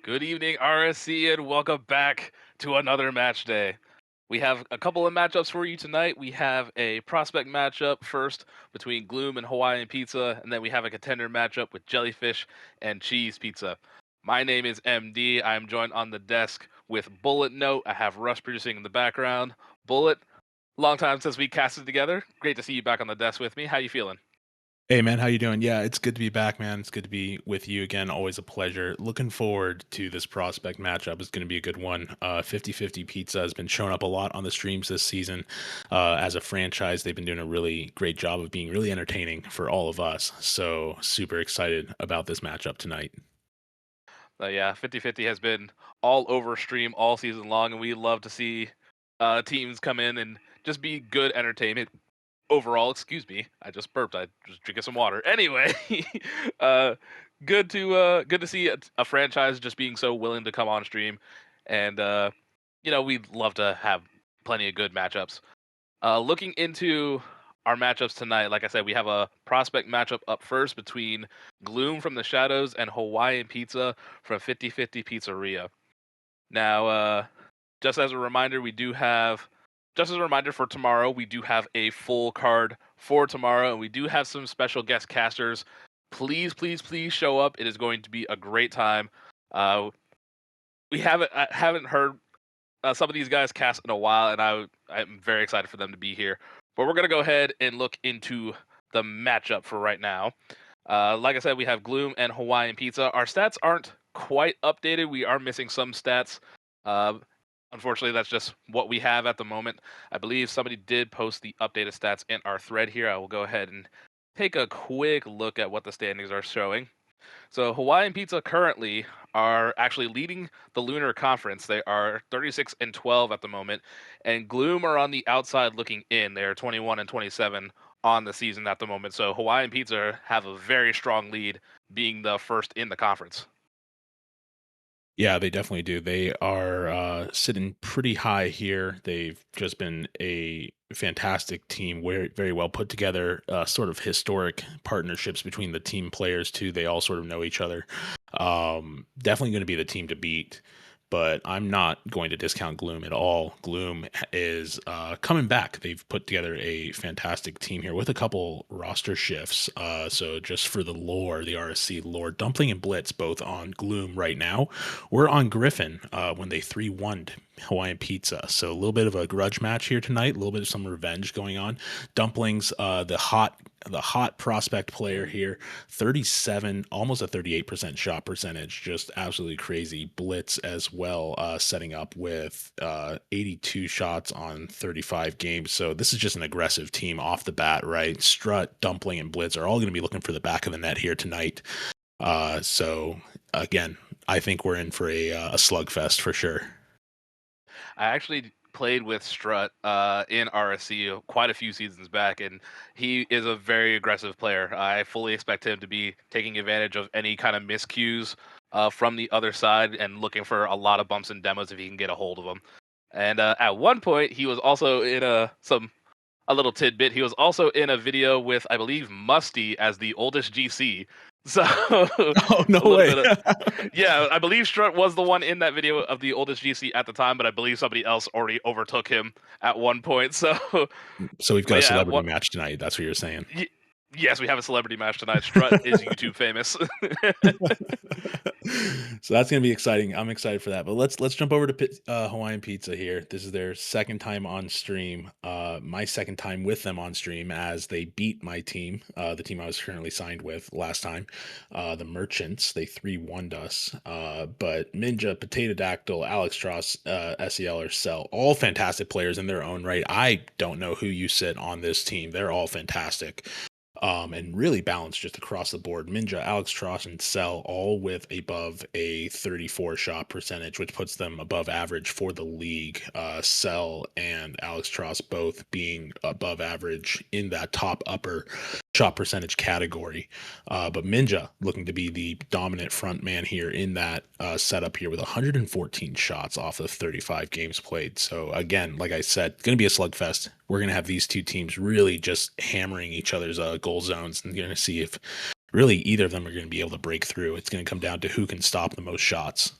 Good evening, RSC, and welcome back to another match day. We have a couple of matchups for you tonight. We have a prospect matchup first between Gloom and Hawaiian Pizza, and then we have a contender matchup with Jellyfish and Cheese Pizza. My name is MD. I am joined on the desk with Bulletnote. I have Russ producing in the background. Bullet, long time since we casted together. Great to see you back on the desk with me. How you feeling? Hey man, how you doing? Yeah, it's good to be back, man. It's good to be with you again. Always a pleasure. Looking forward to this prospect matchup. It's going to be a good one. 50/50 Pizza has been showing up a lot on the streams this season. As a franchise, they've been doing a really great job of being really entertaining for all of us. So super excited about this matchup tonight. Yeah, 50/50 has been all over stream all season long, and we love to see teams come in and just be good entertainment overall. Excuse me, I just burped. I just drinking some water. Anyway, uh, good to see a franchise just being so willing to come on stream, and we'd love to have plenty of good matchups. Looking into our matchups tonight, like I said, we have a prospect matchup up first between Gloom from the Shadows and Hawaiian Pizza from 50/50 Pizzeria. Now, just as a reminder, just as a reminder for tomorrow, we do have a full card for tomorrow, and we do have some special guest casters. Please, please, please show up. It is going to be a great time. I haven't heard some of these guys cast in a while, and I'm very excited for them to be here. But we're gonna go ahead and look into the matchup for right now. Like I said, we have Gloom and Hawaiian Pizza. Our stats aren't quite updated. We are missing some stats. Uh, Unfortunately, that's just what we have at the moment. I believe somebody did post the updated stats in our thread here. I will go ahead and take a quick look at what the standings are showing. So Hawaiian Pizza currently are actually leading the Lunar Conference. They are 36 and 12 at the moment, and Gloom are on the outside looking in. They are 21 and 27 on the season at the moment. So Hawaiian Pizza have a very strong lead, being the first in the conference. Yeah, they definitely do. They are sitting pretty high here. They've just been a fantastic team, very well put together. Sort of historic partnerships between the team players too. They all sort of know each other. Definitely going to be the team to beat. But I'm not going to discount Gloom at all. Gloom is coming back. They've put together a fantastic team here with a couple roster shifts. So just for the lore, the RSC lore, Dumpling and Blitz both on Gloom right now. We're on Griffin when they 3-1'd Hawaiian Pizza. So a little bit of a grudge match here tonight, a little bit of some revenge going on. Dumplings, the hot prospect player here, 37, almost a 38% shot percentage, just absolutely crazy. Blitz as well, setting up with 82 shots on 35 games. So this is just an aggressive team off the bat, right? Strut, Dumpling, and Blitz are all going to be looking for the back of the net here tonight. So again, I think we're in for a slugfest for sure. I actually played with Strut in RSC quite a few seasons back, and he is a very aggressive player. I fully expect him to be taking advantage of any kind of miscues from the other side and looking for a lot of bumps and demos if he can get a hold of them. And at one point, he was also in a little tidbit. He was also in a video with, I believe, Musty as the oldest GC. So Oh, no a little way. bit of yeah, I believe Strut was the one in that video of the oldest GC at the time, but I believe somebody else already overtook him at one point. So, So we've got but a yeah, celebrity match tonight. That's what you're saying. y- yes, we have a celebrity match tonight. Strut is YouTube famous. So that's gonna be exciting. I'm excited for that. But let's jump over to Hawaiian Pizza here. This is their second time on stream. My second time with them on stream as they beat my team, the team I was currently signed with last time. The Merchants, they 3-1'd us. But Minjaaa, Potatodactyl, Alextross, SEL, or Cell, all fantastic players in their own right. I don't know who you sit on this team. They're all fantastic. And really balanced just across the board. Minjaaa, Alextross, and Cell all with above a 34 shot percentage, which puts them above average for the league. Cell and Alextross both being above average in that top upper shot percentage category. But Minjaaa looking to be the dominant front man here in that setup here with 114 shots off of 35 games played. So again, like I said, going to be a slugfest. We're going to have these two teams really just hammering each other's goal zones, and you're going to see if really either of them are going to be able to break through. It's going to come down to who can stop the most shots.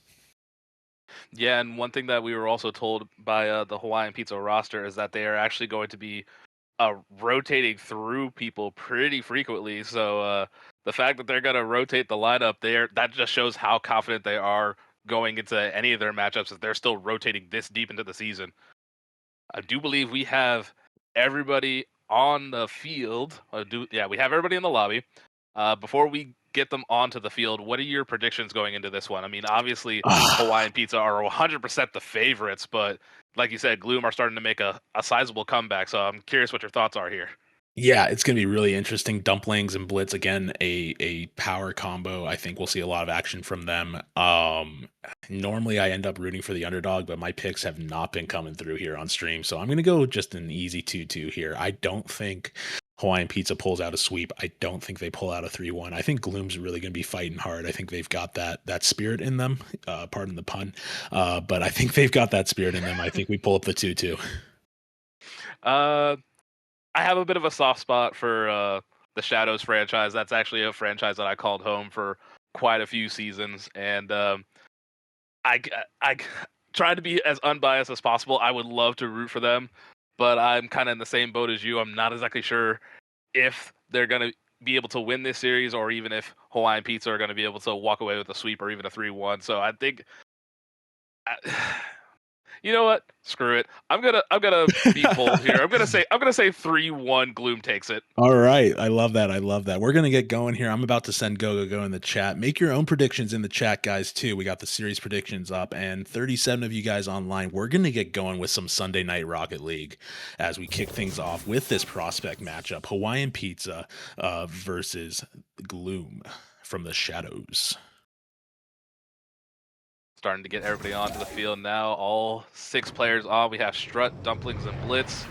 Yeah, and one thing that we were also told by the Hawaiian Pizza roster is that they are actually going to be rotating through people pretty frequently. So the fact that they're going to rotate the lineup there, that just shows how confident they are going into any of their matchups, as they're still rotating this deep into the season. I do believe we have everybody on the field. We have everybody in the lobby. Before we get them onto the field, what are your predictions going into this one? I mean, obviously, Hawaiian Pizza are 100% the favorites, but like you said, Gloom are starting to make a sizable comeback. So I'm curious what your thoughts are here. Yeah, it's gonna be really interesting. Dumplings and Blitz again, a power combo. I think we'll see a lot of action from them. Normally I end up rooting for the underdog, but my picks have not been coming through here on stream, so I'm gonna go just an easy 2-2 here. I don't think Hawaiian Pizza pulls out a sweep. I don't think they pull out a 3-1. I think Gloom's really gonna be fighting hard. I think they've got that spirit in them. Pardon the pun, but I think they've got that spirit in them. I think we pull up the 2-2. Uh, I have a bit of a soft spot for the Shadows franchise. That's actually a franchise that I called home for quite a few seasons, and I try to be as unbiased as possible. I would love to root for them, but I'm kind of in the same boat as you. I'm not exactly sure if they're going to be able to win this series, or even if Hawaiian Pizza are going to be able to walk away with a sweep or even a 3-1. So I think I, you know what? Screw it. I'm gonna be bold here. I'm gonna say 3-1. Gloom takes it. All right. I love that. I love that. We're going to get going here. I'm about to send Go in the chat. Make your own predictions in the chat, guys, too. We got the series predictions up, and 37 of you guys online. We're going to get going with some Sunday Night Rocket League as we kick things off with this prospect matchup. Hawaiian Pizza versus Gloom from the Shadows. Starting to get everybody onto the field now. All 6 players on. We have Strut, Dumplings, and Blitz.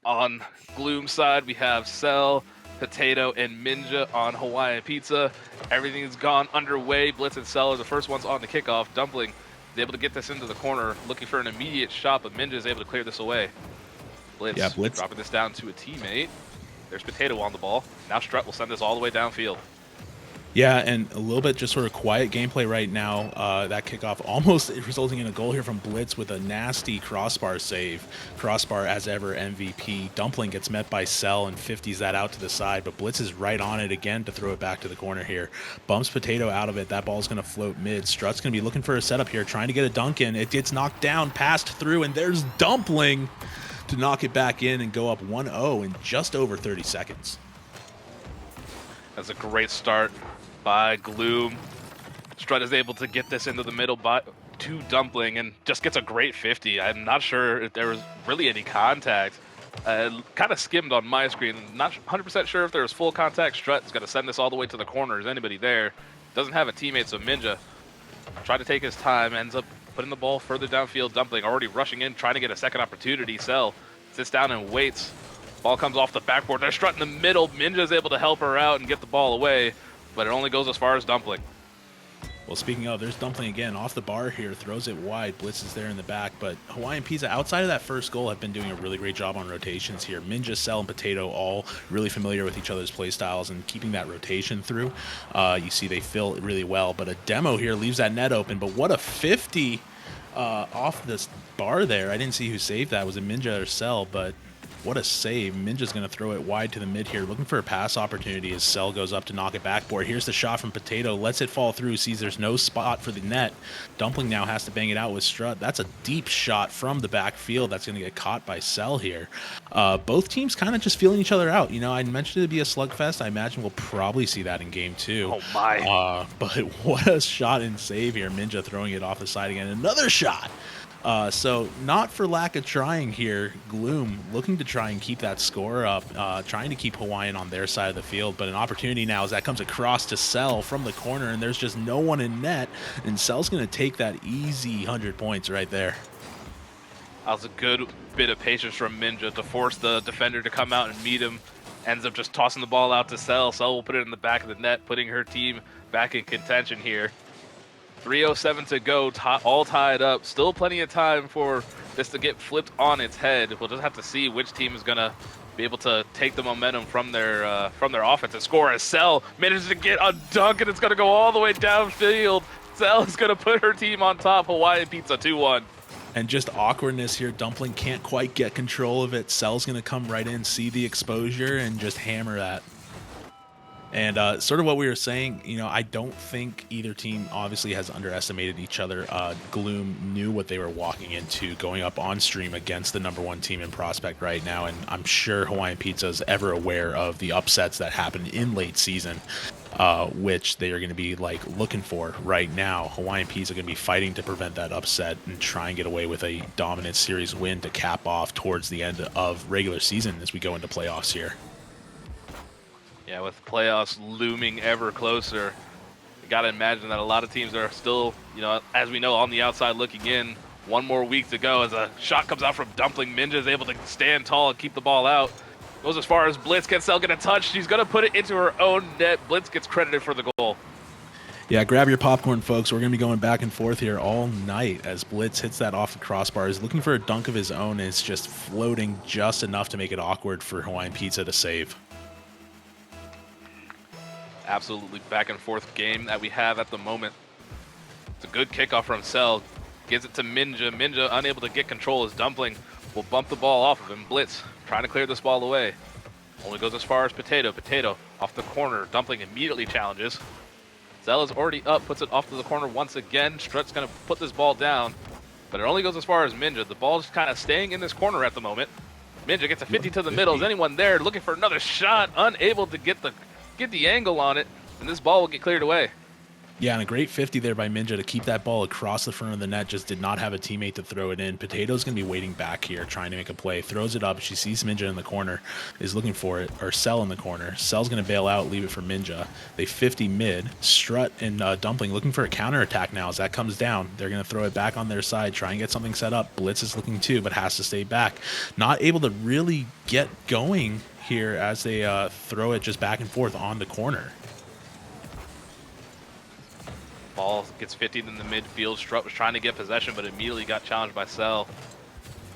On Gloom's side, we have Cell, Potato, and Minjaaa on Hawaiian Pizza. Everything's gone underway. Blitz and Cell are the first ones on the kickoff. Dumpling is able to get this into the corner, looking for an immediate shot, but Minjaaa is able to clear this away. Blitz dropping this down to a teammate. There's Potato on the ball. Now Strut will send this all the way downfield. Yeah, and a little bit just sort of quiet gameplay right now. That kickoff almost resulting in a goal here from Blitz with a nasty crossbar save. Crossbar, as ever, MVP. Dumpling gets met by Cell and 50s that out to the side, but Blitz is right on it again to throw it back to the corner here. Bumps Potato out of it. That ball's going to float mid. Strut's going to be looking for a setup here, trying to get a dunk in. It gets knocked down, passed through, and there's Dumpling to knock it back in and go up 1-0 in just over 30 seconds. That's a great start by Gloom. Strut is able to get this into the middle to Dumpling and just gets a great 50. I'm not sure if there was really any contact. Kind of skimmed on my screen. Not 100% sure if there was full contact. Strut's going to send this all the way to the corner. Is anybody there? Doesn't have a teammate, so Minjaaa trying to take his time. Ends up putting the ball further downfield. Dumpling already rushing in, trying to get a second opportunity. Cell sits down and waits. Ball comes off the backboard. There's Strut in the middle. Minjaaa able to help her out and get the ball away, but it only goes as far as Dumpling. Well, speaking of, there's Dumpling again off the bar here, throws it wide. Blitz is there in the back, but Hawaiian Pizza, outside of that first goal, have been doing a really great job on rotations here. Minjaaa, Cell, and Potato all really familiar with each other's play styles and keeping that rotation through. You see they fill it really well, but a demo here leaves that net open, but what a 50 off this bar there. I didn't see who saved that. Was it Minjaaa or Cell? But what a save. Minjaa's going to throw it wide to the mid here, looking for a pass opportunity as Cell goes up to knock it backboard. Here's the shot from Potato, lets it fall through, sees there's no spot for the net. Dumpling now has to bang it out with Strut. That's a deep shot from the backfield that's going to get caught by Cell here. Both teams kind of just feeling each other out. You know, I mentioned it to be a slugfest. I imagine we'll probably see that in game 2. Oh my. But what a shot and save here. Minjaaa throwing it off the side again. Another shot. So not for lack of trying here. Gloom looking to try and keep that score up, trying to keep Hawaiian on their side of the field, but an opportunity now as that comes across to Cell from the corner, and there's just no one in net, and Cell's going to take that easy 100 points right there. That was a good bit of patience from Minjaaa to force the defender to come out and meet him. Ends up just tossing the ball out to Cell. Cell will put it in the back of the net, putting her team back in contention here. 3:07 to go, all tied up. Still plenty of time for this to get flipped on its head. We'll just have to see which team is gonna be able to take the momentum from their offense and score. As Cell manages to get a dunk, and it's gonna go all the way downfield Cell is going to put her team on top. Hawaiian Pizza 2-1. And just awkwardness here. Dumpling can't quite get control of it. Cell's going to come right in, see the exposure, and just hammer that. And sort of what we were saying, I don't think either team obviously has underestimated each other. Gloom knew what they were walking into going up on stream against the #1 team in Prospect right now. And I'm sure Hawaiian Pizza is ever aware of the upsets that happened in late season, which they are going to be looking for right now. Hawaiian Pizza going to be fighting to prevent that upset and try and get away with a dominant series win to cap off towards the end of regular season as we go into playoffs here. Yeah, with playoffs looming ever closer, you got to imagine that a lot of teams are still, as we know, on the outside looking in. One more week to go as a shot comes out from Dumpling. Minjaaa is able to stand tall and keep the ball out. Goes as far as Blitz. Can Cell get a touch? She's going to put it into her own net. Blitz gets credited for the goal. Yeah, grab your popcorn, folks. We're going to be going back and forth here all night as Blitz hits that off the crossbar. He's looking for a dunk of his own, and it's just floating just enough to make it awkward for Hawaiian Pizza to save. Absolutely back and forth game that we have at the moment. It's a good kickoff from Cell. Gives it to Minjaaa. Minjaaa unable to get control as Dumpling will bump the ball off of him. Blitz trying to clear this ball away. Only goes as far as Potato. Potato off the corner. Dumpling immediately challenges. Cell is already up, puts it off to the corner once again. Strut's going to put this ball down, but it only goes as far as Minjaaa. The ball's kind of staying in this corner at the moment. Minjaaa gets a 50 to the middle. Is anyone there looking for another shot? Unable to get the angle on it, and this ball will get cleared away. Yeah, and a great 50 there by Minjaaa to keep that ball across the front of the net. Just did not have a teammate to throw it in. Potato's going to be waiting back here, trying to make a play. Throws it up. She sees Minjaaa in the corner, is looking for it, or Cell in the corner. Cell's going to bail out, leave it for Minjaaa. They 50 mid. Strut and Dumpling looking for a counterattack now as that comes down. They're going to throw it back on their side, try and get something set up. Blitz is looking too, but has to stay back. Not able to really get going here as they throw it just back and forth on the corner. Ball gets 50'd in the midfield. Strut was trying to get possession, but immediately got challenged by Cell.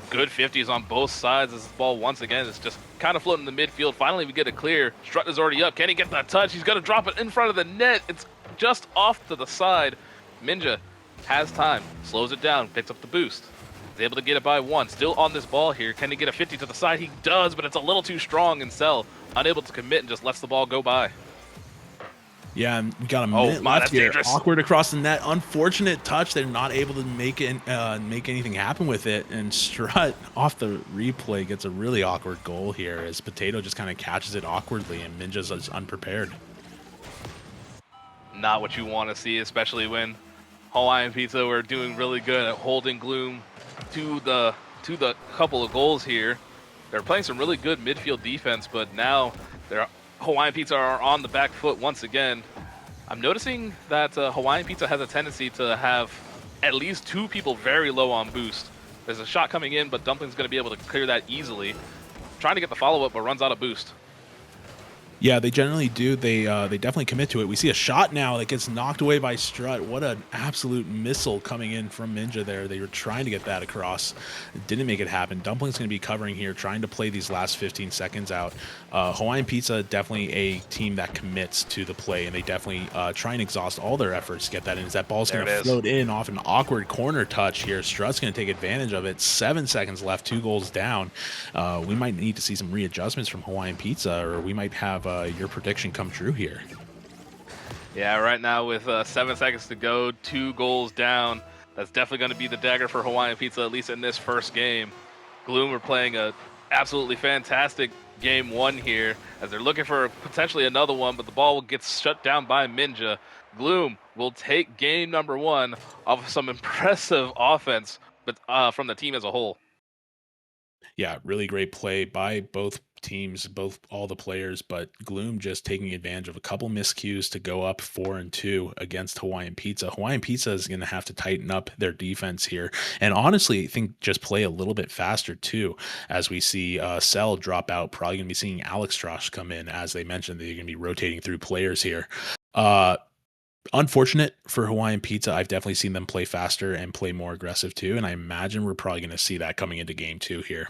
Good 50s on both sides as this ball once again is just kind of floating in the midfield. Finally, we get it clear. Strut is already up. Can he get that touch? He's going to drop it in front of the net. It's just off to the side. Minjaaa has time, slows it down, picks up the boost. He's able to get it by one. Still on this ball here. Can he get a 50 to the side? He does, but it's a little too strong, and Cell unable to commit and just lets the ball go by. Yeah, and we got a minute left here. Dangerous. Awkward across the net. Unfortunate touch. They're not able to make anything happen with it. And Strut, off the replay, gets a really awkward goal here as Potato just kind of catches it awkwardly, and Minjaaa's unprepared. Not what you want to see, especially when Hawaiian Pizza were doing really good at holding Gloom to the couple of goals here. They're playing some really good midfield defense, but now they're Hawaiian Pizza are on the back foot once again. I'm noticing that Hawaiian Pizza has a tendency to have at least two people very low on boost. There's a shot coming in, but Dumpling's going to be able to clear that easily. Trying to get the follow-up, but runs out of boost. Yeah, they generally do. They definitely commit to it. We see a shot now that gets knocked away by Strut. What an absolute missile coming in from Minjaaa there. They were trying to get that across. It didn't make it happen. Dumpling's going to be covering here, trying to play these last 15 seconds out. Hawaiian Pizza, definitely a team that commits to the play, and they definitely try and exhaust all their efforts to get that in. As that ball's going to float in off an awkward corner touch here. Strut's going to take advantage of it. 7 seconds left, 2 goals down. We might need to see some readjustments from Hawaiian Pizza, or we might have your prediction come true here. Yeah, right now with 7 seconds to go, 2 goals down. That's definitely going to be the dagger for Hawaiian Pizza, at least in this first game. Gloom are playing a absolutely fantastic game 1 here, as they're looking for potentially another one, but the ball gets shut down by Minjaaa. Gloom will take game number 1 off of some impressive offense, but from the team as a whole. Yeah, really great play by both teams, all the players, but Gloom just taking advantage of a couple miscues to go up 4-2 against Hawaiian Pizza. Hawaiian Pizza is going to have to tighten up their defense here, and honestly, I think just play a little bit faster too, as we see Cell drop out. Probably going to be seeing Alextross come in, as they mentioned. They're going to be rotating through players here. Unfortunate for Hawaiian Pizza. I've definitely seen them play faster and play more aggressive too, and I imagine we're probably going to see that coming into game 2 here.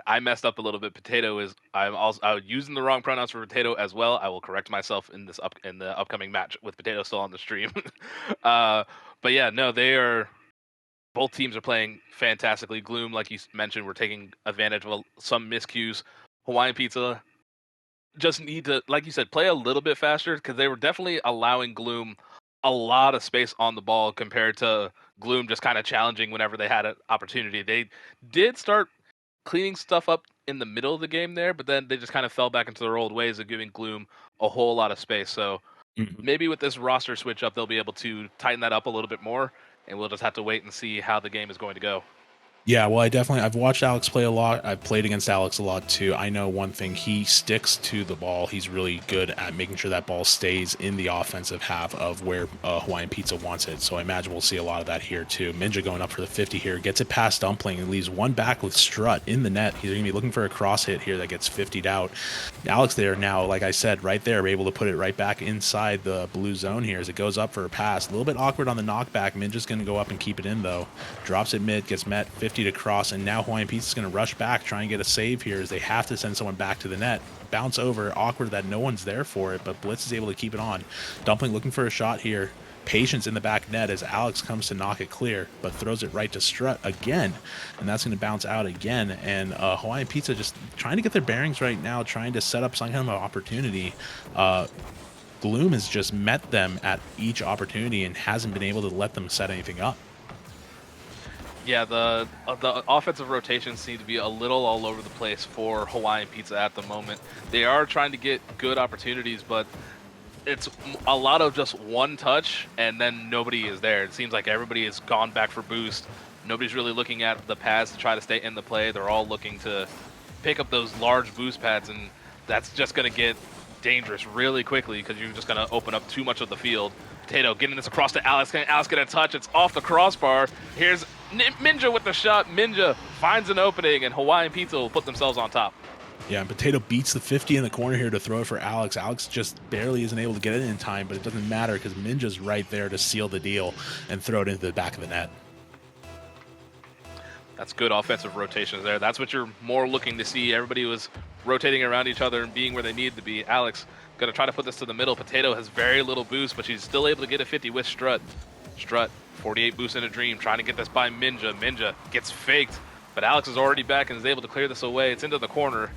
I messed up a little bit. Potato is I was using the wrong pronouns for potato as well. I will correct myself in the upcoming match with potato still on the stream. uh, but yeah, no, they are both teams are playing fantastically. Gloom, like you mentioned, we're taking advantage of some miscues. Hawaiian Pizza just need to, like you said, play a little bit faster because they were definitely allowing Gloom a lot of space on the ball compared to Gloom just kind of challenging whenever they had an opportunity. They did start cleaning stuff up in the middle of the game there, but then they just kind of fell back into their old ways of giving Gloom a whole lot of space. So Mhm. maybe with this roster switch up, they'll be able to tighten that up a little bit more, and we'll just have to wait and see how the game is going to go. Yeah, well, I've watched Alex play a lot. I've played against Alex a lot too. I know one thing, he sticks to the ball. He's really good at making sure that ball stays in the offensive half of where Hawaiian Pizza wants it. So I imagine we'll see a lot of that here too. Minjaaa going up for the 50 here, gets it past Dumpling and leaves one back with Strut in the net. He's going to be looking for a cross hit here that gets 50'd out. Alex there now, like I said, right there, able to put it right back inside the blue zone here as it goes up for a pass. A little bit awkward on the knockback. Minjaa's going to go up and keep it in though. Drops it mid, gets met 50 to cross, and now Hawaiian Pizza's going to rush back, try and get a save here as they have to send someone back to the net. Bounce over, awkward that no one's there for it, but Blitz is able to keep it on. Dumpling looking for a shot here. Patience in the back net as Alex comes to knock it clear, but throws it right to Strut again, and that's going to bounce out again. And Hawaiian Pizza just trying to get their bearings right now, trying to set up some kind of opportunity. Gloom has just met them at each opportunity and hasn't been able to let them set anything up. Yeah, the offensive rotations seem to be a little all over the place for Hawaiian Pizza at the moment. They are trying to get good opportunities, but it's a lot of just one touch and then nobody is there. It seems like everybody has gone back for boost. Nobody's really looking at the pads to try to stay in the play. They're all looking to pick up those large boost pads, and that's just going to get dangerous really quickly because you're just going to open up too much of the field. Potato getting this across to Alex. Can Alex get a touch? It's off the crossbar. Here's Minjaaa with the shot. Minjaaa finds an opening, and Hawaiian Pizza will put themselves on top. Yeah, and Potato beats the 50 in the corner here to throw it for Alex. Alex just barely isn't able to get it in time, but it doesn't matter because Minjaa's right there to seal the deal and throw it into the back of the net. That's good offensive rotations there. That's what you're more looking to see. Everybody was rotating around each other and being where they needed to be. Alex going to try to put this to the middle. Potato has very little boost, but she's still able to get a 50 with Strut. Strut, 48 boost in a dream, trying to get this by Minjaaa. Minjaaa gets faked, but Alex is already back and is able to clear this away. It's into the corner.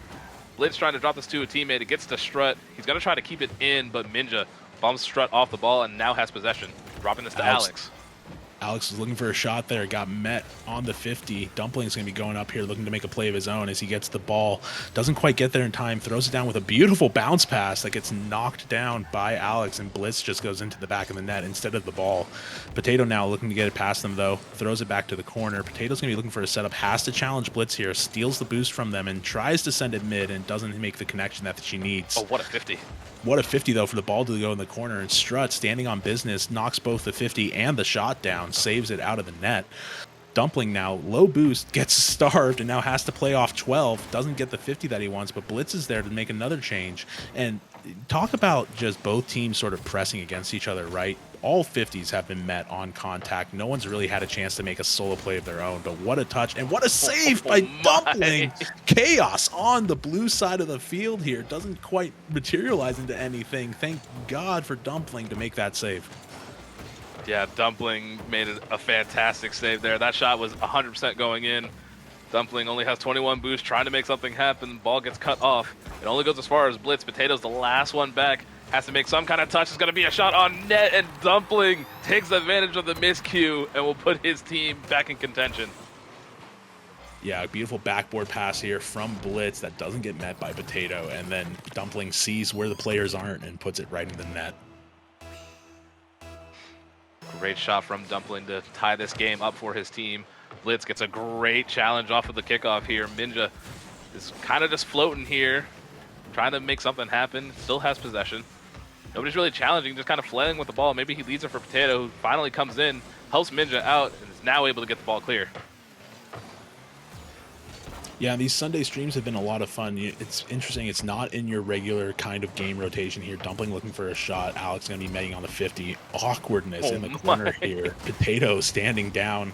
Blitz trying to drop this to a teammate. It gets to Strut. He's going to try to keep it in, but Minjaaa bumps Strut off the ball and now has possession. Dropping this to Alex. Alex was looking for a shot there, got met on the 50. Dumpling's going to be going up here looking to make a play of his own as he gets the ball. Doesn't quite get there in time, throws it down with a beautiful bounce pass that gets knocked down by Alex, and Blitz just goes into the back of the net instead of the ball. Potato now looking to get it past them, though. Throws it back to the corner. Potato's going to be looking for a setup, has to challenge Blitz here, steals the boost from them, and tries to send it mid and doesn't make the connection that she needs. Oh, what a 50. What a 50, though, for the ball to go in the corner. And Strut, standing on business, knocks both the 50 and the shot down, saves it out of the net. Dumpling now, low boost, gets starved, and now has to play off 12. Doesn't get the 50 that he wants, but Blitz is there to make another change. And talk about just both teams sort of pressing against each other, right? All 50s have been met on contact. No one's really had a chance to make a solo play of their own, but what a touch and what a save by Dumpling. Chaos on the blue side of the field here. Doesn't quite materialize into anything. Thank God for Dumpling to make that save. Yeah, Dumpling made a fantastic save there. That shot was 100% going in. Dumpling only has 21 boost, trying to make something happen. The ball gets cut off. It only goes as far as Blitz. Potato's the last one back. Has to make some kind of touch. It's going to be a shot on net, and Dumpling takes advantage of the miscue and will put his team back in contention. Yeah, a beautiful backboard pass here from Blitz that doesn't get met by Potato, and then Dumpling sees where the players aren't and puts it right in the net. Great shot from Dumpling to tie this game up for his team. Blitz gets a great challenge off of the kickoff here. Minjaaa is kind of just floating here, trying to make something happen. Still has possession. Nobody's really challenging, just kind of flailing with the ball. Maybe he leads it for Potato, who finally comes in, helps Minjaaa out, and is now able to get the ball clear. Yeah, these Sunday streams have been a lot of fun. It's interesting. It's not in your regular kind of game rotation here. Dumpling looking for a shot. Alex going to be metting on the 50. Awkwardness Oh in the my. corner here. Potato standing down,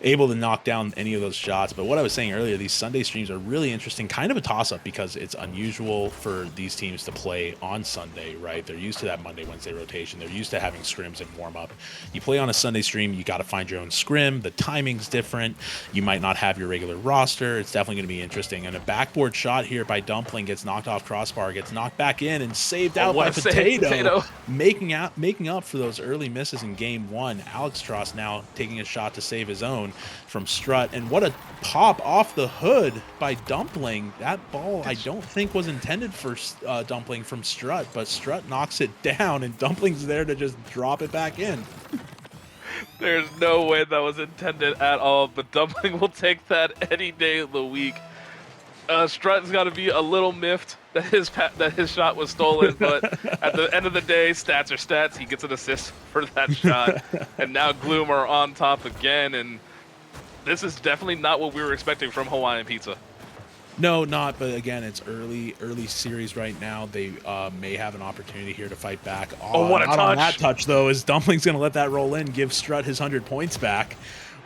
able to knock down any of those shots. But what I was saying earlier, these Sunday streams are really interesting. Kind of a toss-up because it's unusual for these teams to play on Sunday, right? They're used to that Monday, Wednesday rotation. They're used to having scrims and warm-up. You play on a Sunday stream, you got to find your own scrim. The timing's different. You might not have your regular roster. It's definitely going to be interesting. And a backboard shot here by Dumpling gets knocked off crossbar, gets knocked back in and saved out by Potato, making up for those early misses in game one. Alextross now taking a shot to save his own from Strut. And what a pop off the hood by Dumpling. That ball I don't think was intended for Dumpling from Strut, but Strut knocks it down and Dumpling's there to just drop it back in. There's no way that was intended at all, but Dumpling will take that any day of the week. Strut's got to be a little miffed that his shot was stolen, but at the end of the day, stats are stats. He gets an assist for that shot, and now Gloom are on top again, and this is definitely not what we were expecting from Hawaiian Pizza. No, not. But again, it's early series right now. They may have an opportunity here to fight back. Oh, what a touch! On that touch though, is Dumpling's going to let that roll in, give Strut his 100 points back.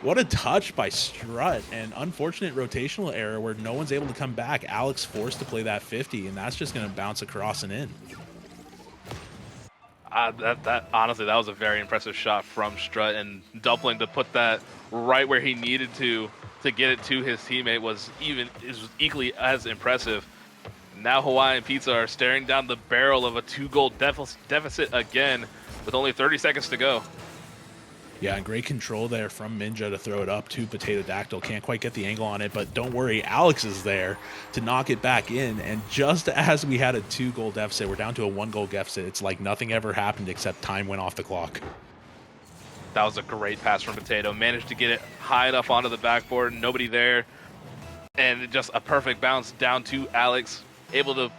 What a touch by Strut, and unfortunate rotational error where no one's able to come back. Alex forced to play that 50, and that's just going to bounce across and in. Honestly, that was a very impressive shot from Strut, and Dumpling to put that right where he needed to get it to his teammate was equally as impressive. Now Hawaiian Pizza are staring down the barrel of a 2-goal deficit again with only 30 seconds to go. Yeah, and great control there from Minjaaa to throw it up to Potatodact. Can't quite get the angle on it, but don't worry, Alex is there to knock it back in. And just as we had a 2-goal deficit, we're down to a 1-goal deficit. It's like nothing ever happened except time went off the clock. That was a great pass from Potato. Managed to get it high enough onto the backboard, nobody there. And just a perfect bounce down to Alex, able to at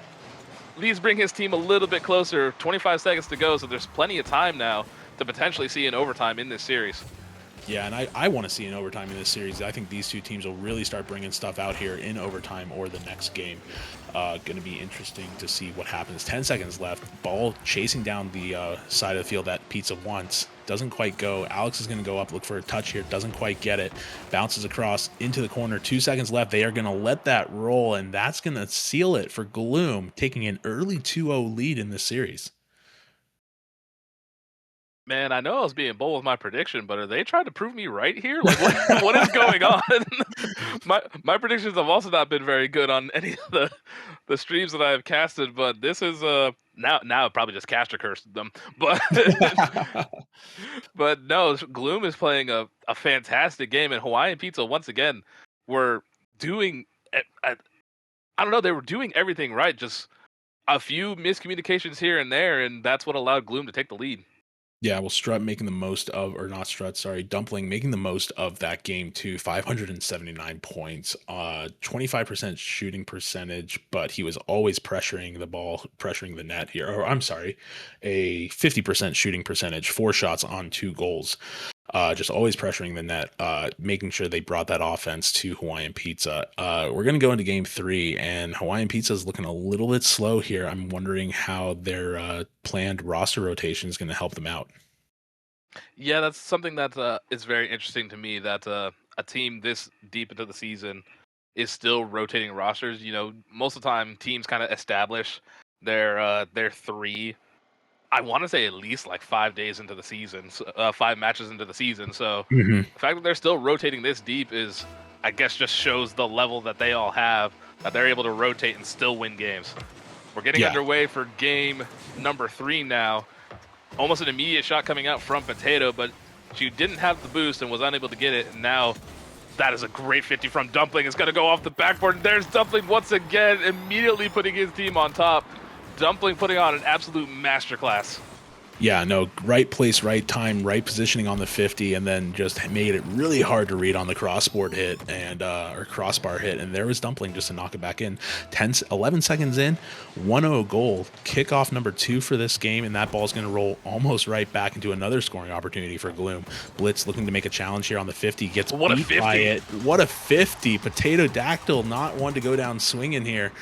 least bring his team a little bit closer. 25 seconds to go, so there's plenty of time now to potentially see an overtime in this series. Yeah, and I want to see an overtime in this series. I think these two teams will really start bringing stuff out here in overtime or the next game. Going to be interesting to see what happens. 10 seconds left. Ball chasing down the side of the field that Pizza wants. Doesn't quite go. Alex is going to go up, look for a touch here. Doesn't quite get it. Bounces across into the corner. 2 seconds left. They are going to let that roll, and that's going to seal it for Gloom, taking an early 2-0 lead in this series. Man, I know I was being bold with my prediction, but are they trying to prove me right here? Like, what is going on? my predictions have also not been very good on any of the streams that I have casted, but this is now it probably just caster cursed them. But but no, Gloom is playing a fantastic game, and Hawaiian Pizza once again were doing I don't know, they were doing everything right, just a few miscommunications here and there, and that's what allowed Gloom to take the lead. Yeah, well, Strut making the most of, or not Strut, sorry, Dumpling making the most of that game too. 579 points, 25% shooting percentage, but he was always pressuring the ball, pressuring the net here. Or I'm sorry, a 50% shooting percentage, 4 shots on 2 goals. Just always pressuring the net, making sure they brought that offense to Hawaiian Pizza. We're going to go into game 3, and Hawaiian Pizza is looking a little bit slow here. I'm wondering how their planned roster rotation is going to help them out. Yeah, that's something that is very interesting to me, that a team this deep into the season is still rotating rosters. You know, most of the time teams kind of establish their 3, I want to say at least like 5 days into the season, 5 matches into the season. So the fact that they're still rotating this deep is, I guess, just shows the level that they all have, that they're able to rotate and still win games. We're getting underway for game number 3 now. Almost an immediate shot coming out from Potato, but she didn't have the boost and was unable to get it. And now that is a great 50 from Dumpling. It's going to go off the backboard. And there's Dumpling once again, immediately putting his team on top. Dumpling putting on an absolute masterclass. Yeah, no, right place, right time, right positioning on the 50, and then just made it really hard to read on the crossboard hit and or crossbar hit. And there was Dumpling just to knock it back in. 11 seconds in, 1-0 goal, kickoff number 2 for this game, and that ball's going to roll almost right back into another scoring opportunity for Gloom. Blitz looking to make a challenge here on the 50, gets What a beat 50. by it. What a 50! Potatoodactyl not one to go down swinging here.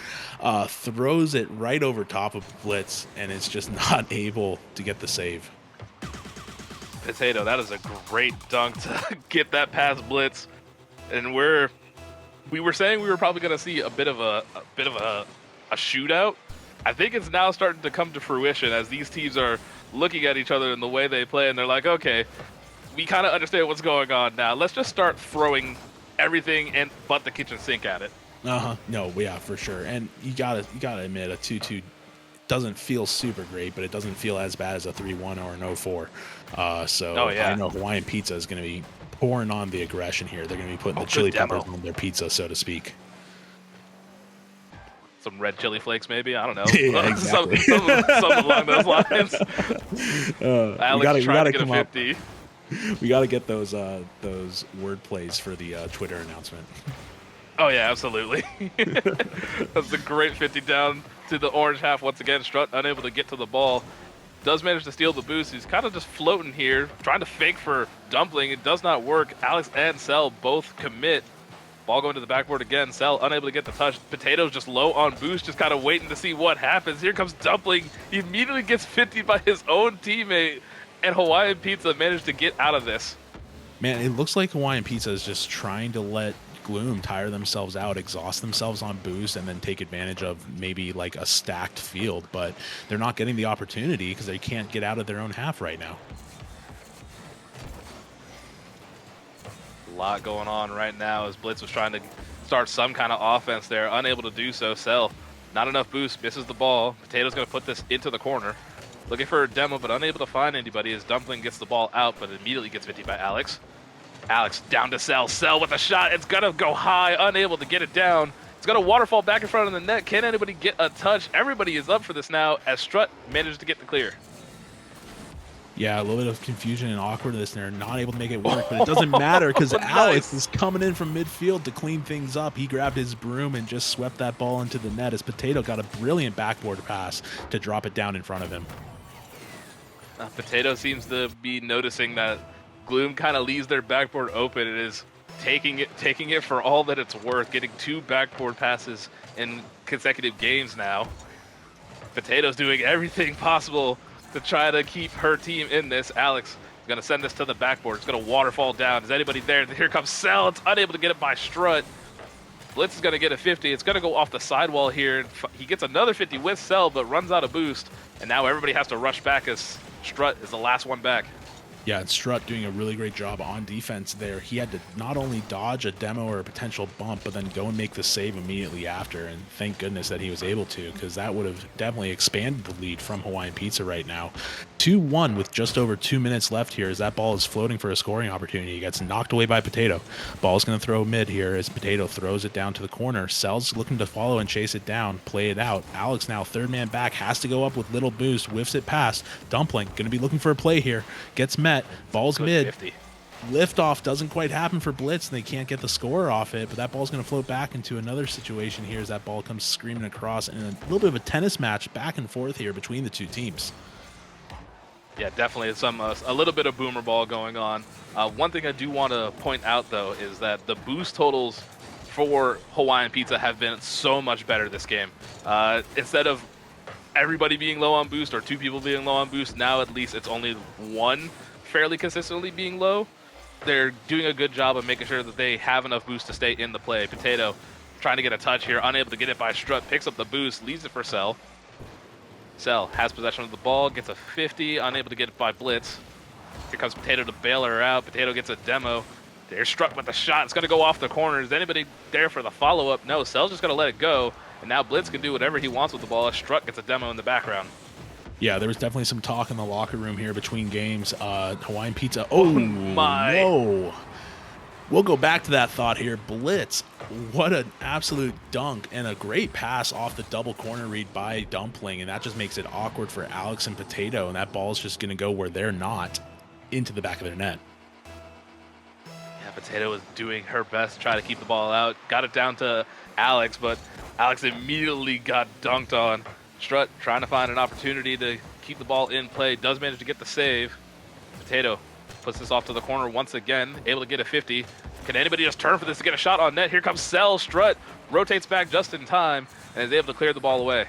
Throws it right over top of Blitz, and it's just not able to get the save. Potato, that is a great dunk to get that past Blitz. And we were saying we were probably going to see a bit of a shootout. I think it's now starting to come to fruition as these teams are looking at each other and the way they play, and they're like, okay, we kind of understand what's going on now. Let's just start throwing everything and but the kitchen sink at it. No, yeah, for sure. And you gotta admit, a 2-2 doesn't feel super great, but it doesn't feel as bad as a 3-1 or an 0-4. So yeah. I know Hawaiian Pizza is going to be pouring on the aggression here. They're going to be putting the chili peppers on their pizza, so to speak. Some red chili flakes, maybe. I don't know. Yeah, exactly. something along those lines. Alex trying to get a 50. We got to get those word plays for the Twitter announcement. Oh, yeah, absolutely. That's a great 50 down to the orange half once again. Strut unable to get to the ball. Does manage to steal the boost. He's kind of just floating here, trying to fake for Dumpling. It does not work. Alex and Cell both commit. Ball going to the backboard again. Cell unable to get the touch. Potato's just low on boost, just kind of waiting to see what happens. Here comes Dumpling. He immediately gets 50 by his own teammate, and Hawaiian Pizza managed to get out of this. Man, it looks like Hawaiian Pizza is just trying to let Gloom tire themselves out, exhaust themselves on boost, and then take advantage of maybe like a stacked field, but they're not getting the opportunity because they can't get out of their own half right now. A lot going on right now as Blitz was trying to start some kind of offense there, unable to do so. Cell, not enough boost, misses the ball. Potato's going to put this into the corner. Looking for a demo, but unable to find anybody as Dumpling gets the ball out, but immediately gets 50 by Alex. Alex down to Cell. Cell with a shot. It's going to go high, unable to get it down. It's got a waterfall back in front of the net. Can anybody get a touch? Everybody is up for this now as Strut managed to get the clear. Yeah, a little bit of confusion and awkwardness there. Not able to make it work, but it doesn't matter because Alex is coming in from midfield to clean things up. He grabbed his broom and just swept that ball into the net as Potato got a brilliant backboard pass to drop it down in front of him. Potato seems to be noticing that Gloom kind of leaves their backboard open and is taking it for all that it's worth, getting 2 backboard passes in consecutive games now. Potato's doing everything possible to try to keep her team in this. Alex is going to send this to the backboard. It's going to waterfall down. Is anybody there? Here comes Cell. It's unable to get it by Strut. Blitz is going to get a 50. It's going to go off the sidewall here. He gets another 50 with Cell, but runs out of boost. And now everybody has to rush back as Strut is the last one back. Yeah, and Strut doing a really great job on defense there. He had to not only dodge a demo or a potential bump, but then go and make the save immediately after. And thank goodness that he was able to, because that would have definitely expanded the lead from Hawaiian Pizza right now. 2-1 with just over 2 minutes left here as that ball is floating for a scoring opportunity. He gets knocked away by Potato. Ball's going to throw mid here as Potato throws it down to the corner. Cell's looking to follow and chase it down, play it out. Alex now third man back, has to go up with little boost, whiffs it past. Dumpling going to be looking for a play here. Gets met. Ball's mid. 50. Liftoff doesn't quite happen for Blitz, and they can't get the score off it, but that ball's going to float back into another situation here as that ball comes screaming across, and a little bit of a tennis match back and forth here between the two teams. Yeah, definitely a little bit of boomer ball going on. One thing I do want to point out, though, is that the boost totals for Hawaiian Pizza have been so much better this game. Instead of everybody being low on boost or 2 people being low on boost, now at least it's only 1 fairly consistently being low. They're doing a good job of making sure that they have enough boost to stay in the play. Potato trying to get a touch here, unable to get it by Strut, picks up the boost, leaves it for Cell. Cell has possession of the ball, gets a 50, unable to get it by Blitz. Here comes Potato to bail her out. Potato gets a demo. They're struck with the shot. It's going to go off the corner. Is anybody there for the follow-up? No, Cell's just going to let it go. And now Blitz can do whatever he wants with the ball. Strut gets a demo in the background. Yeah, there was definitely some talk in the locker room here between games. Hawaiian Pizza. Oh my. No. We'll go back to that thought here. Blitz What an absolute dunk and a great pass off the double corner read by Dumpling, and that just makes it awkward for Alex and Potato, and that ball is just going to go where they're not, into the back of their net. Yeah, Potato was doing her best to try to keep the ball out. Got it down to Alex, but Alex immediately got dunked on. Strut trying to find an opportunity to keep the ball in play. Does manage to get the save. Potato puts this off to the corner once again. Able to get a 50. Can anybody just turn for this to get a shot on net? Here comes Cell. Strut rotates back just in time and is able to clear the ball away.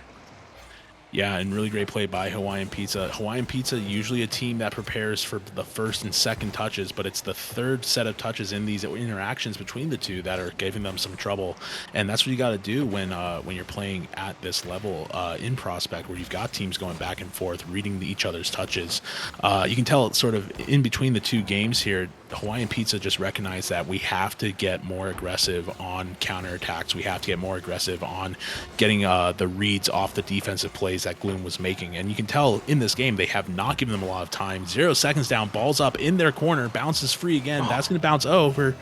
Yeah, and really great play by Hawaiian Pizza. Hawaiian Pizza, usually a team that prepares for the first and second touches, but it's the third set of touches in these interactions between the two that are giving them some trouble. And that's what you got to do when you're playing at this level in Prospect, where you've got teams going back and forth, reading each other's touches. You can tell sort of in between the two games here, Hawaiian Pizza just recognized that we have to get more aggressive on counterattacks. We have to get more aggressive on getting the reads off the defensive plays that Gloom was making. And you can tell in this game, they have not given them a lot of time. 0 seconds down, ball's up in their corner, bounces free again. That's going to bounce over.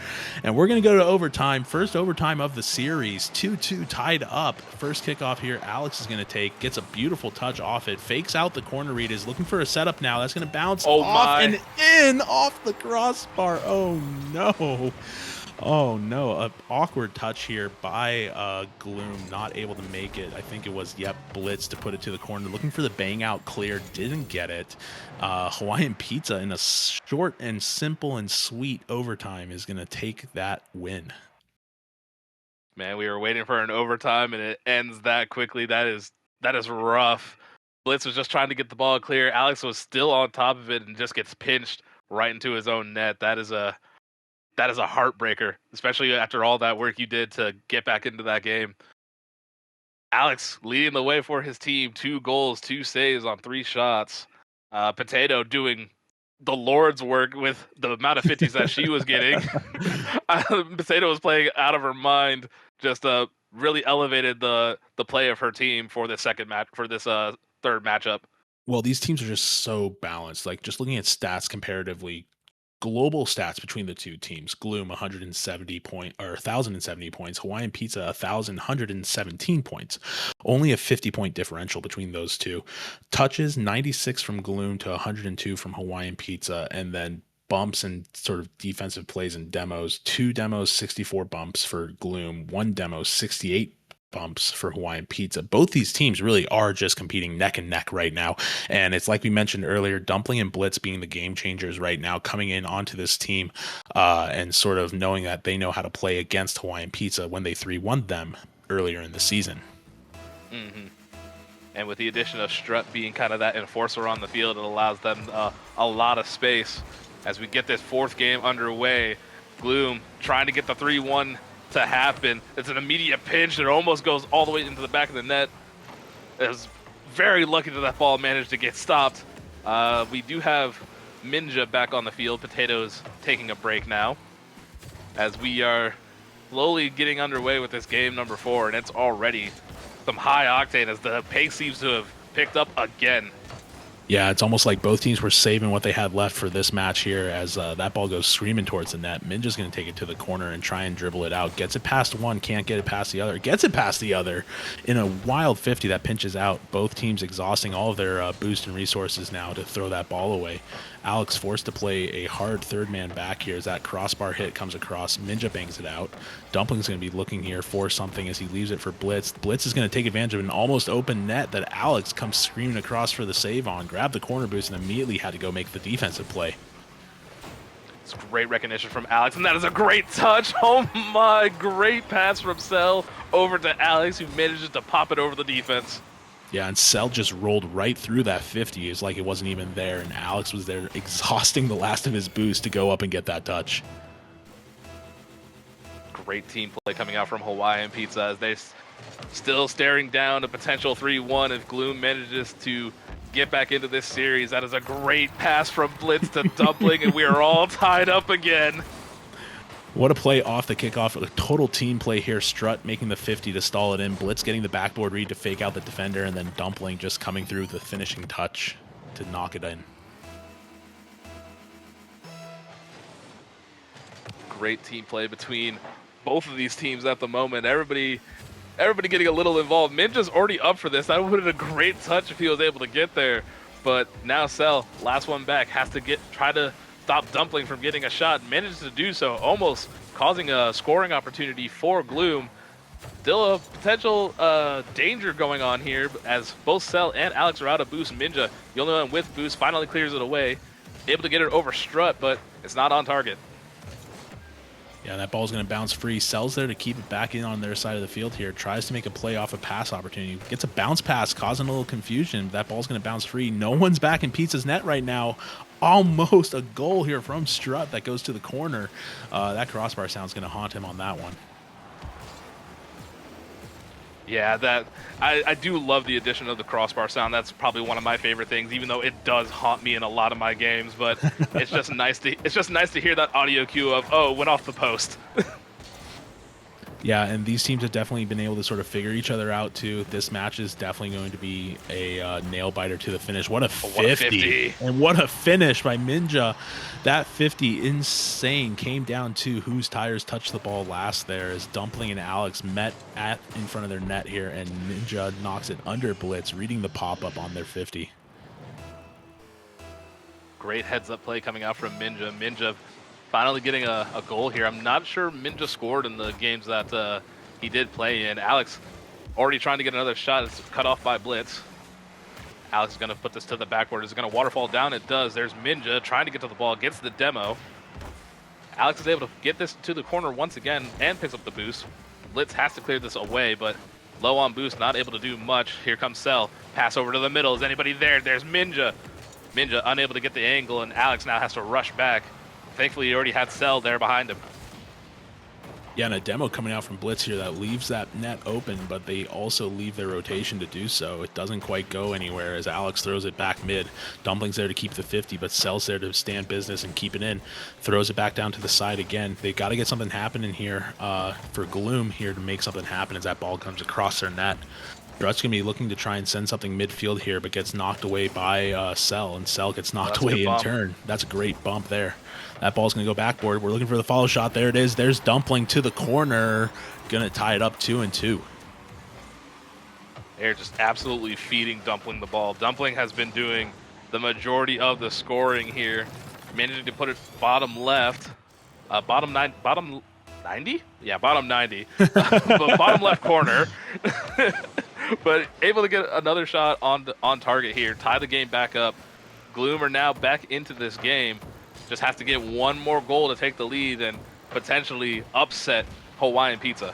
And we're going to go to overtime. First overtime of the series. 2-2 tied up. First kickoff here, Alex is going to take, gets a beautiful touch off it, fakes out the corner read, is looking for a setup now. That's going to bounce off and in off the crossbar. Oh no. Oh no, an awkward touch here by Gloom, not able to make it. I think it was, Blitz to put it to the corner, looking for the bang out clear, didn't get it. Hawaiian Pizza in a short and simple and sweet overtime is going to take that win. Man, we were waiting for an overtime and it ends that quickly. That is rough. Blitz was just trying to get the ball clear. Alex was still on top of it and just gets pinched right into his own net. That is a heartbreaker, especially after all that work you did to get back into that game. Alex leading the way for his team, 2 goals, 2 saves on 3 shots. Potato doing the Lord's work with the amount of 50s that she was getting. Potato was playing out of her mind, just really elevated the play of her team for this third matchup. Well, these teams are just so balanced. Like, just looking at stats comparatively, global stats between the two teams: Gloom 170 points, Hawaiian Pizza 1,117 points. Only a 50-point differential between those two. Touches 96 from Gloom to 102 from Hawaiian Pizza, and then bumps and sort of defensive plays and demos. 2 demos, 64 bumps for Gloom, 1 demo, 68 bumps for Hawaiian Pizza. Both these teams really are just competing neck and neck right now. And it's like we mentioned earlier, Dumpling and Blitz being the game changers right now, coming in onto this team and sort of knowing that they know how to play against Hawaiian Pizza when they 3-1 them earlier in the season. Mm-hmm. And with the addition of Strut being kind of that enforcer on the field, it allows them a lot of space. As we get this 4th game underway, Gloom trying to get the 3-1 to happen. It's an immediate pinch. It almost goes all the way into the back of the net. It was very lucky that ball managed to get stopped. We do have Minjaaa back on the field. Potatoes taking a break now, as we are slowly getting underway with this game number 4, and it's already some high octane as the pace seems to have picked up again. Yeah, it's almost like both teams were saving what they had left for this match here, as that ball goes screaming towards the net. Minjaa's going to take it to the corner and try and dribble it out. Gets it past one, can't get it past the other. Gets it past the other in a wild 50 that pinches out. Both teams exhausting all of their boost and resources now to throw that ball away. Alex forced to play a hard third man back here as that crossbar hit comes across. Minjaaa bangs it out. Dumpling's going to be looking here for something as he leaves it for Blitz. Blitz is going to take advantage of an almost open net that Alex comes screaming across for the save on. Grabbed the corner boost and immediately had to go make the defensive play. It's great recognition from Alex, and that is a great touch. Oh my, great pass from Cell over to Alex, who manages to pop it over the defense. Yeah, and Cell just rolled right through that 50. It's like it wasn't even there, and Alex was there exhausting the last of his boost to go up and get that touch. Great team play coming out from Hawaiian Pizza as they still staring down a potential 3-1 if Gloom manages to get back into this series. That is a great pass from Blitz to Dumpling, and we are all tied up again. What a play off the kickoff. A total team play here. Strut making the 50 to stall it in. Blitz getting the backboard read to fake out the defender, and then Dumpling just coming through the finishing touch to knock it in. Great team play between both of these teams at the moment. Everybody getting a little involved. Minjaa's already up for this. That would have been a great touch if he was able to get there. But now Cell, last one back, has to try to stop Dumpling from getting a shot. Manages to do so, almost causing a scoring opportunity for Gloom. Still a potential danger going on here as both Cell and Alex are out of boost. Minjaaa, the only one with boost, finally clears it away. Able to get it over Strut, but it's not on target. Yeah, that ball's going to bounce free. Cell's there to keep it back in on their side of the field here. Tries to make a play off a pass opportunity. Gets a bounce pass, causing a little confusion. That ball's going to bounce free. No one's back in Pizza's net right now. Almost a goal here from Strut that goes to the corner. That crossbar sound's going to haunt him on that one. Yeah, I do love the addition of the crossbar sound. That's probably one of my favorite things, even though it does haunt me in a lot of my games. But it's just nice to hear that audio cue of, oh, went off the post. Yeah, and these teams have definitely been able to sort of figure each other out too. This match is definitely going to be a nail biter to the finish. What a 50. And what a finish by Minjaaa. That 50, insane. Came down to whose tires touched the ball last there as Dumpling and Alex met in front of their net here, and Minjaaa knocks it under Blitz, reading the pop-up on their 50. Great heads-up play coming out from Minjaaa. Minjaaa finally getting a goal here. I'm not sure Minjaaa scored in the games that he did play in. Alex already trying to get another shot. It's cut off by Blitz. Alex is going to put this to the backboard. Is it going to waterfall down? It does. There's Minjaaa trying to get to the ball. Gets the demo. Alex is able to get this to the corner once again and picks up the boost. Blitz has to clear this away, but low on boost, not able to do much. Here comes Cell. Pass over to the middle. Is anybody there? There's Minjaaa. Minjaaa unable to get the angle, and Alex now has to rush back. Thankfully, he already had Cell there behind him. Yeah, and a demo coming out from Blitz here that leaves that net open, but they also leave their rotation to do so. It doesn't quite go anywhere as Alex throws it back mid. Dumpling's there to keep the 50, but Cell's there to stand business and keep it in. Throws it back down to the side again. They've got to get something happening here for Gloom here to make something happen as that ball comes across their net. Strut's going to be looking to try and send something midfield here, but gets knocked away by Cell, and Cell gets knocked away in turn. That's a great bump there. That ball's going to go backboard. We're looking for the follow shot. There it is. There's Dumpling to the corner. Going to tie it up 2-2. They're just absolutely feeding Dumpling the ball. Dumpling has been doing the majority of the scoring here. Managing to put it bottom left. Bottom 90? Yeah, bottom 90. But bottom left corner. But able to get another shot on target here. Tie the game back up. Gloom are now back into this game. Just have to get one more goal to take the lead and potentially upset Hawaiian Pizza.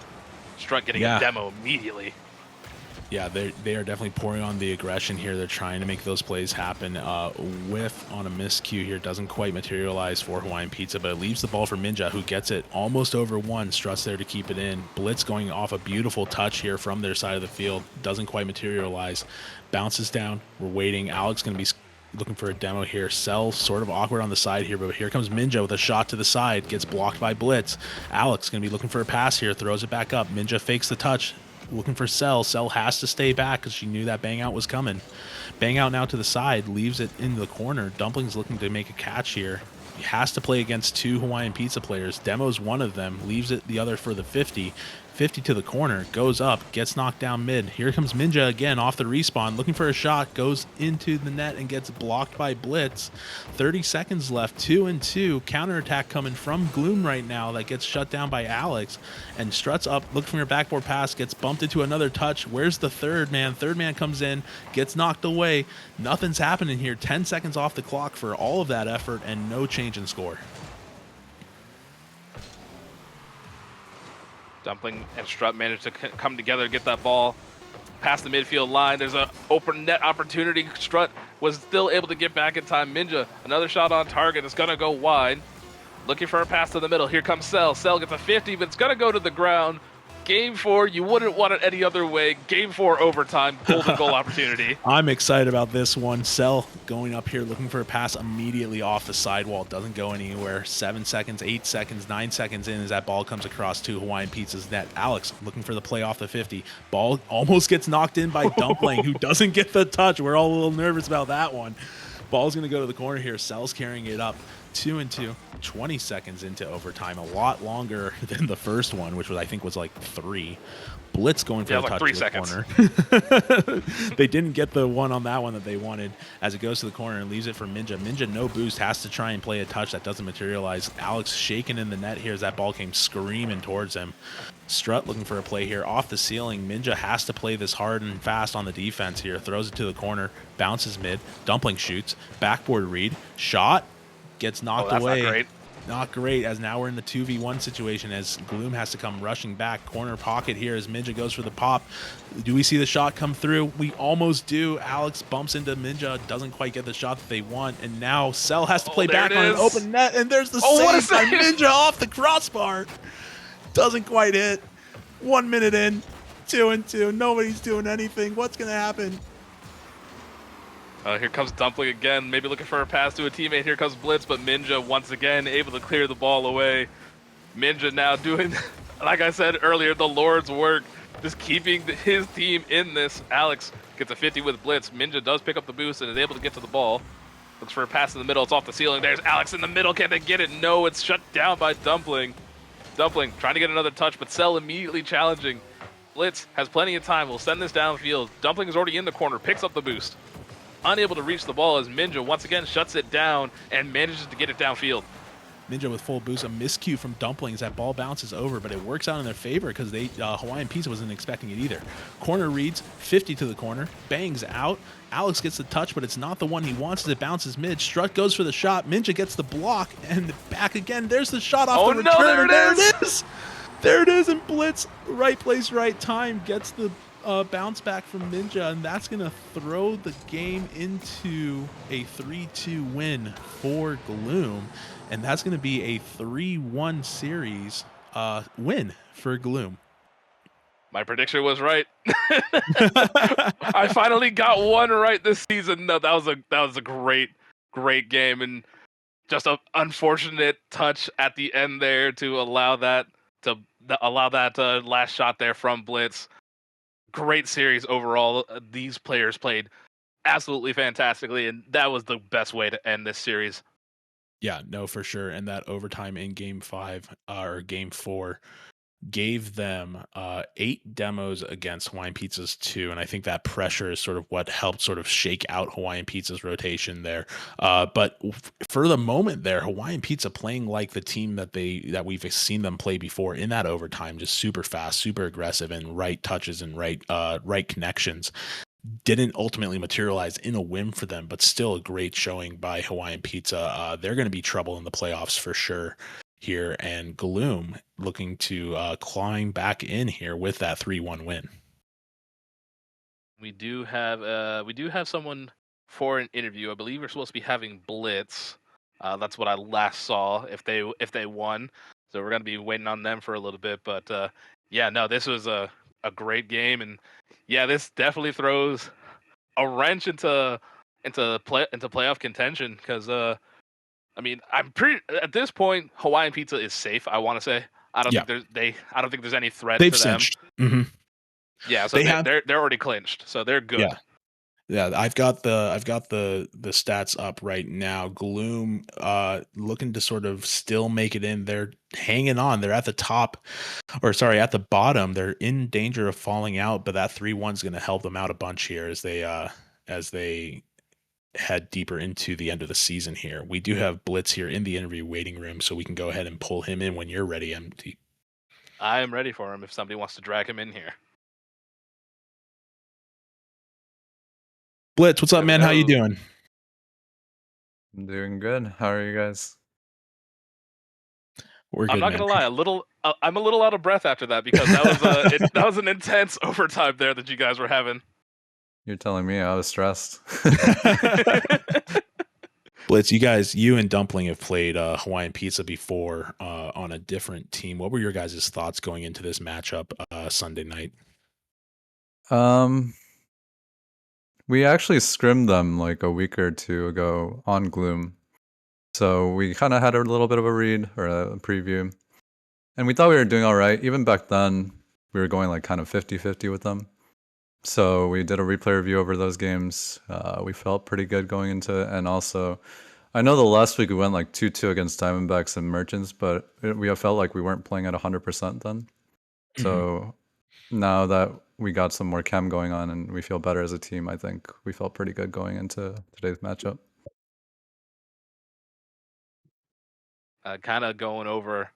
Strut getting a demo immediately. Yeah, they are definitely pouring on the aggression here. They're trying to make those plays happen. Whiff on a miscue here doesn't quite materialize for Hawaiian Pizza, but it leaves the ball for Minjaaa, who gets it almost over one. Strut's there to keep it in. Blitz going off a beautiful touch here from their side of the field. Doesn't quite materialize. Bounces down. We're waiting. Alex going to be looking for a demo here. Cell sort of awkward on the side here, but here comes Minjaaa with a shot to the side. Gets blocked by Blitz. Alex going to be looking for a pass here. Throws it back up. Minjaaa fakes the touch. Looking for Cell. Cell has to stay back because she knew that bang out was coming. Bang out now to the side. Leaves it in the corner. Dumpling's looking to make a catch here. He has to play against two Hawaiian Pizza players. Demo's one of them. Leaves it the other for the 50. 50 to the corner, goes up, gets knocked down mid. Here comes Minjaaa again off the respawn, looking for a shot, goes into the net and gets blocked by Blitz. 30 seconds left, 2-2. Counterattack coming from Gloom right now that gets shut down by Alex. And Strut's up, looking for a backboard pass, gets bumped into another touch. Where's the third man? Third man comes in, gets knocked away. Nothing's happening here. 10 seconds off the clock for all of that effort and no change in score. Dumpling and Strut managed to come together, get that ball past the midfield line. There's an open net opportunity. Strut was still able to get back in time. Minjaaa, another shot on target. It's going to go wide. Looking for a pass to the middle. Here comes Cell. Cell gets a 50, but it's going to go to the ground. Game 4, you wouldn't want it any other way. Game 4 overtime, golden goal opportunity. I'm excited about this one. Cell going up here, looking for a pass immediately off the sidewall. Doesn't go anywhere. 7 seconds, 8 seconds, 9 seconds in as that ball comes across to Hawaiian Pizza's net. Alex looking for the play off the 50. Ball almost gets knocked in by Dumpling, who doesn't get the touch. We're all a little nervous about that one. Ball's going to go to the corner here. Cell's carrying it up. 2-2. 20 seconds into overtime, a lot longer than the first one, which was I think was like 3. Blitz going for the touch 3 to the seconds. corner. They didn't get the one on that one that they wanted as it goes to the corner and leaves it for Minjaaa. Minjaaa, no boost, has to try and play a touch that doesn't materialize. Alex shaking in the net here as that ball came screaming towards him. Strut looking for a play here off the ceiling. Minjaaa has to play this hard and fast on the defense here. Throws it to the corner, bounces mid. Dumpling shoots, backboard read, shot, gets knocked away. Not great. Not great, as now we're in the 2v1 situation as Gloom has to come rushing back. Corner pocket here as Minjaaa goes for the pop. Do we see the shot come through? We almost do. Alex bumps into Minjaaa, doesn't quite get the shot that they want, and now Cell has to play back on an open net, and there's the save by Minjaaa off the crossbar. Doesn't quite hit. 1 minute in, 2-2. Nobody's doing anything. What's going to happen? Here comes Dumpling again, maybe looking for a pass to a teammate. Here comes Blitz, but Minjaaa once again able to clear the ball away. Minjaaa now doing, like I said earlier, the Lord's work, just keeping his team in this. Alex gets a 50 with Blitz. Minjaaa does pick up the boost and is able to get to the ball. Looks for a pass in the middle. It's off the ceiling. There's Alex in the middle. Can they get it? No, it's shut down by Dumpling. Dumpling trying to get another touch, but Cell immediately challenging. Blitz has plenty of time. We'll send this downfield. Dumpling is already in the corner, picks up the boost. Unable to reach the ball as Minjaaa once again shuts it down and manages to get it downfield. Minjaaa with full boost, a miscue from Dumplings. That ball bounces over, but it works out in their favor because they Hawaiian Pizza wasn't expecting it either. Corner reads, 50 to the corner, bangs out. Alex gets the touch, but it's not the one he wants as it bounces mid. Strut goes for the shot. Minjaaa gets the block, and back again. There's the shot off the return. There it is! There it is, and Blitz, right place, right time, gets the bounce back from Minjaaa, and that's going to throw the game into a 3-2 win for Gloom, and that's going to be a 3-1 series win for Gloom. My prediction was right. I finally got one right this season. No, that was a great game, and just an unfortunate touch at the end there to allow that last shot there from Blitz. Great series overall. These players played absolutely fantastically, and that was the best way to end this series. Yeah, no, for sure. And that overtime in game 5 or game 4 gave them 8 demos against Hawaiian Pizza's 2, and I think that pressure is sort of what helped sort of shake out Hawaiian Pizza's rotation there. But for the moment there, Hawaiian Pizza playing like the team that we've seen them play before in that overtime, just super fast, super aggressive, and right touches and right connections. Didn't ultimately materialize in a win for them, but still a great showing by Hawaiian Pizza. They're going to be trouble in the playoffs for sure here, and Gloom looking to climb back in here with that 3-1 win. We do have someone for an interview. I believe we're supposed to be having Blitz. That's what I last saw if they won. So we're gonna be waiting on them for a little bit. But yeah, no, this was a great game, and yeah, this definitely throws a wrench into playoff contention because I mean, I'm pretty at this point. Hawaiian Pizza is safe. I want to say. I don't think there's any threat to them. Cinched. Mm-hmm. Yeah, so they're already clinched, so they're good. Yeah. I've got the stats up right now. Gloom looking to sort of still make it in. They're hanging on. They're at the bottom. They're in danger of falling out, but that 3-1 is going to help them out a bunch here as they head deeper into the end of the season here. We do have Blitz here in the interview waiting room, so we can go ahead and pull him in when you're ready, MT. I am ready for him if somebody wants to drag him in here. Blitz, what's up, man? How you doing? I'm doing good. How are you guys? We're good, I'm not gonna lie, I'm a little out of breath after that because that was an intense overtime there that you guys were having. You're telling me I was stressed. Blitz, you and Dumpling have played Hawaiian Pizza before on a different team. What were your guys' thoughts going into this matchup Sunday night? We actually scrimmed them like a week or two ago on Gloom. So we kind of had a little bit of a read or a preview. And we thought we were doing all right. Even back then, we were going like kind of 50-50 with them. So we did a replay review over those games. We felt pretty good going into it. And also, I know the last week we went like 2-2 against Diamondbacks and Merchants, but we have felt like we weren't playing at 100% then. So now that we got some more chem going on and we feel better as a team, I think we felt pretty good going into today's matchup. Kind of going over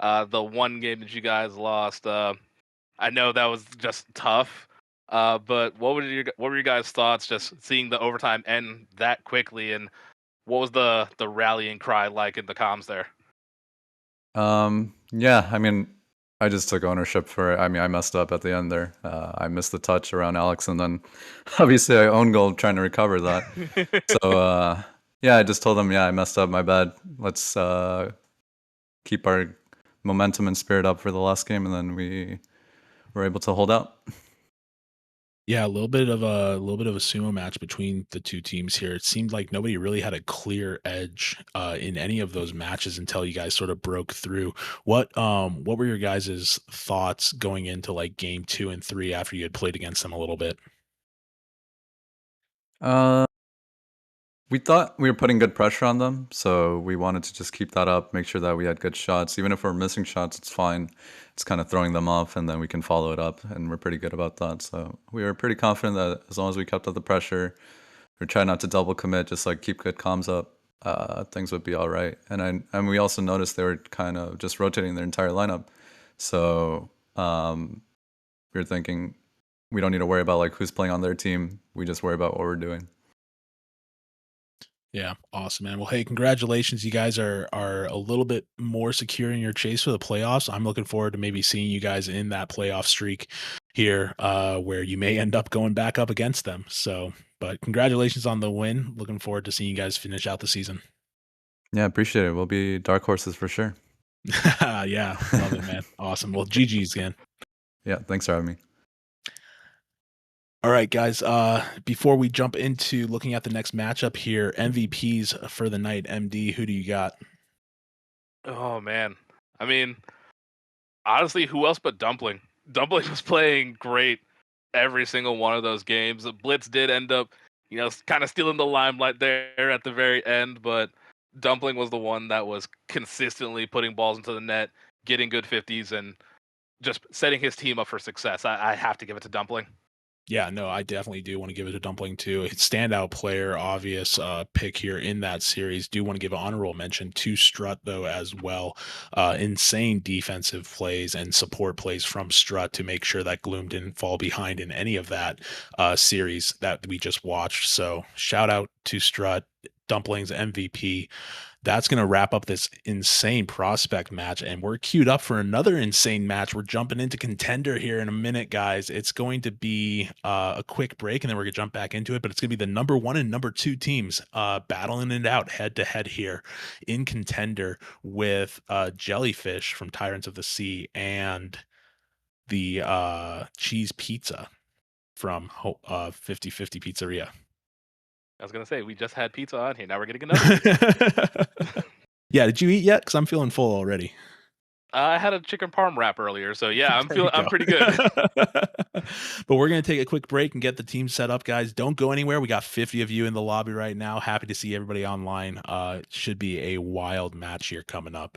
the one game that you guys lost. I know that was just tough. But what were your guys' thoughts just seeing the overtime end that quickly, and what was the rallying cry like in the comms there? Yeah, I mean, I just took ownership for it. I mean, I messed up at the end there. I missed the touch around Alex, and then obviously I own goal trying to recover that. So yeah, I just told them, yeah, I messed up, my bad. Let's keep our momentum and spirit up for the last game, and then we were able to hold out. Yeah, a little bit of a sumo match between the two teams here. It seemed like nobody really had a clear edge in any of those matches until you guys sort of broke through. What were your guys' thoughts going into like game 2 and 3 after you had played against them a little bit? We thought we were putting good pressure on them, so we wanted to just keep that up, make sure that we had good shots. Even if we're missing shots, it's fine. It's kind of throwing them off, and then we can follow it up, and we're pretty good about that. So we were pretty confident that as long as we kept up the pressure, we try not to double commit, just like keep good comms up, things would be all right. And we also noticed they were kind of just rotating their entire lineup. So we were thinking we don't need to worry about like who's playing on their team. We just worry about what we're doing. Yeah, awesome, man. Well, hey, congratulations. You guys are a little bit more secure in your chase for the playoffs. I'm looking forward to maybe seeing you guys in that playoff streak here, where you may end up going back up against them. So, but congratulations on the win. Looking forward to seeing you guys finish out the season. Yeah, appreciate it. We'll be dark horses for sure. Yeah, love it, man. Awesome. Well, GG's again. Yeah, thanks for having me. All right, guys. Before we jump into looking at the next matchup here, MVPs for the night, MD, who do you got? Oh man, I mean, honestly, who else but Dumpling? Dumpling was playing great every single one of those games. Blitz did end up, kind of stealing the limelight there at the very end, but Dumpling was the one that was consistently putting balls into the net, getting good 50s, and just setting his team up for success. I have to give it to Dumpling. Yeah, no, I definitely do want to give it to Dumpling too. Standout player, obvious pick here in that series. Do want to give an honorable mention to Strut though as well. Insane defensive plays and support plays from Strut to make sure that Gloom didn't fall behind in any of that series that we just watched. So shout out to Strut, Dumplings MVP. That's going to wrap up this insane prospect match. And we're queued up for another insane match. We're jumping into contender here in a minute, guys. It's going to be a quick break and then we're going to jump back into it. But it's going to be the number 1 and number 2 teams battling it out head to head here in contender with Jellyfish from Tyrants of the Sea and the Cheese Pizza from 50/50 Pizzeria. I was gonna say we just had pizza on here. Now we're getting another. Yeah, did you eat yet? Because I'm feeling full already. I had a chicken parm wrap earlier, so yeah, I'm pretty good. But we're gonna take a quick break and get the team set up, guys. Don't go anywhere. We got 50 of you in the lobby right now. Happy to see everybody online. It should be a wild match here coming up.